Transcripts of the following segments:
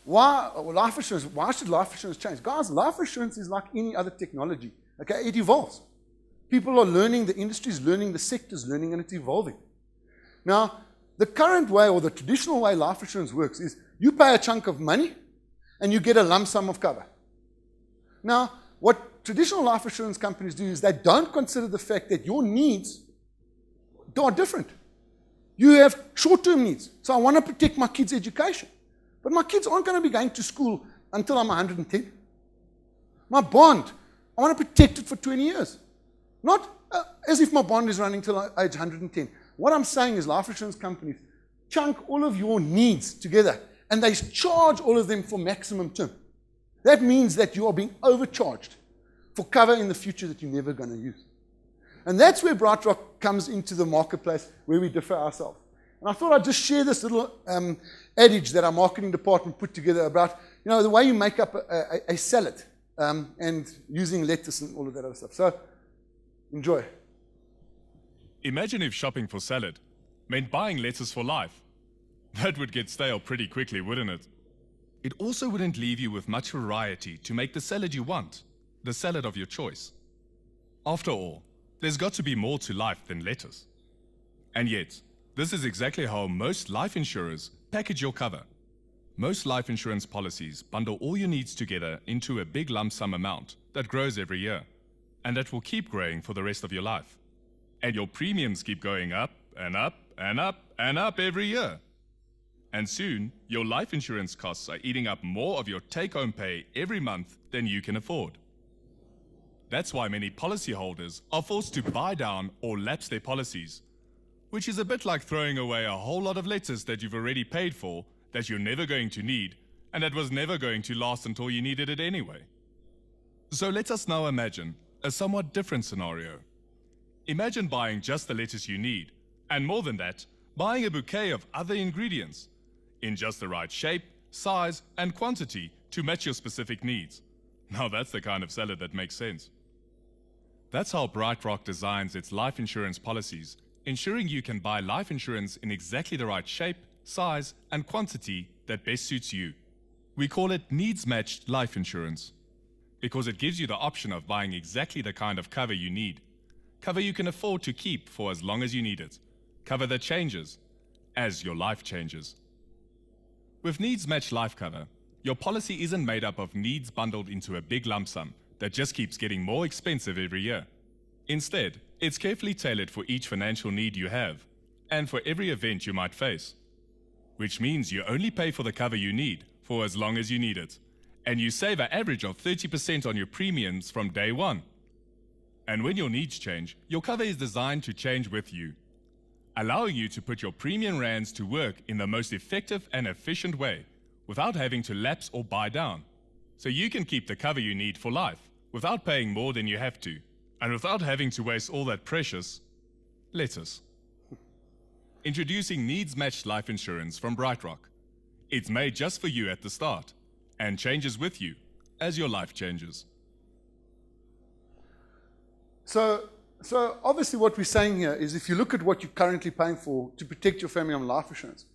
Why should life insurance change? Guys, life insurance is like any other technology. Okay, it evolves. People are learning, the industry is learning, the sector is learning, and it's evolving. Now, the current way or the traditional way life insurance works is you pay a chunk of money and you get a lump sum of cover. Now, what traditional life insurance companies do is they don't consider the fact that your needs are different. You have short-term needs. So I want to protect my kids' education. But my kids aren't going to be going to school until I'm 110. My bond, I want to protect it for 20 years. Not as if my bond is running till age 110. What I'm saying is life insurance companies chunk all of your needs together and they charge all of them for maximum term. That means that you are being overcharged for cover in the future that you're never going to use. And that's where BrightRock comes into the marketplace where we differ ourselves. And I thought I'd just share this little adage that our marketing department put together about, the way you make up a salad and using lettuce and all of that other stuff. So, enjoy. Imagine if shopping for salad meant buying lettuce for life. That would get stale pretty quickly, wouldn't it? It also wouldn't leave you with much variety to make the salad you want, the salad of your choice. After all, there's got to be more to life than lettuce. And yet, this is exactly how most life insurers package your cover. Most life insurance policies bundle all your needs together into a big lump sum amount that grows every year, and that will keep growing for the rest of your life. And your premiums keep going up and up and up and up every year. And soon, your life insurance costs are eating up more of your take-home pay every month than you can afford. That's why many policyholders are forced to buy down or lapse their policies, which is a bit like throwing away a whole lot of lettuce that you've already paid for, that you're never going to need, and that was never going to last until you needed it anyway. So let us now imagine a somewhat different scenario. Imagine buying just the lettuce you need, and more than that, buying a bouquet of other ingredients, in just the right shape, size, and quantity to match your specific needs. Now that's the kind of salad that makes sense. That's how BrightRock designs its life insurance policies, ensuring you can buy life insurance in exactly the right shape, size, and quantity that best suits you. We call it needs-matched life insurance, because it gives you the option of buying exactly the kind of cover you need. Cover you can afford to keep for as long as you need it. Cover that changes as your life changes. With needs-matched life cover, your policy isn't made up of needs bundled into a big lump sum that just keeps getting more expensive every year. Instead, it's carefully tailored for each financial need you have, and for every event you might face. Which means you only pay for the cover you need for as long as you need it, and you save an average of 30% on your premiums from day one. And when your needs change, your cover is designed to change with you, allowing you to put your premium rands to work in the most effective and efficient way, without having to lapse or buy down. So you can keep the cover you need for life, without paying more than you have to, and without having to waste all that precious lettuce. Introducing needs-matched life insurance from BrightRock. It's made just for you at the start, and changes with you as your life changes. So obviously what we're saying here is if you look at what you're currently paying for to protect your family on life insurance,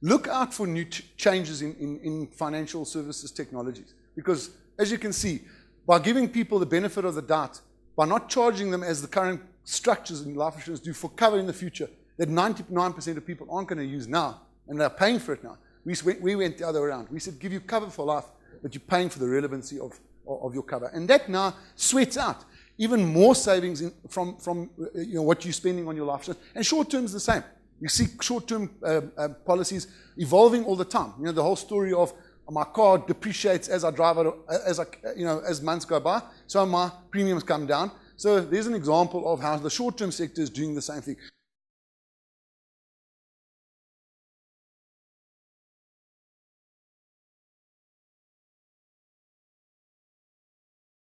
look out for new changes in financial services technologies. Because as you can see, by giving people the benefit of the doubt, by not charging them as the current structures in life insurance do for cover in the future, that 99% of people aren't going to use now, and they're paying for it now. We went the other way around. We said give you cover for life, but you're paying for the relevancy of your cover. And that now sweats out even more savings from what you're spending on your life insurance. And short-term is the same. You see short-term policies evolving all the time. The whole story of my car depreciates as I drive it, as months go by, so my premiums come down. So there's an example of how the short-term sector is doing the same thing.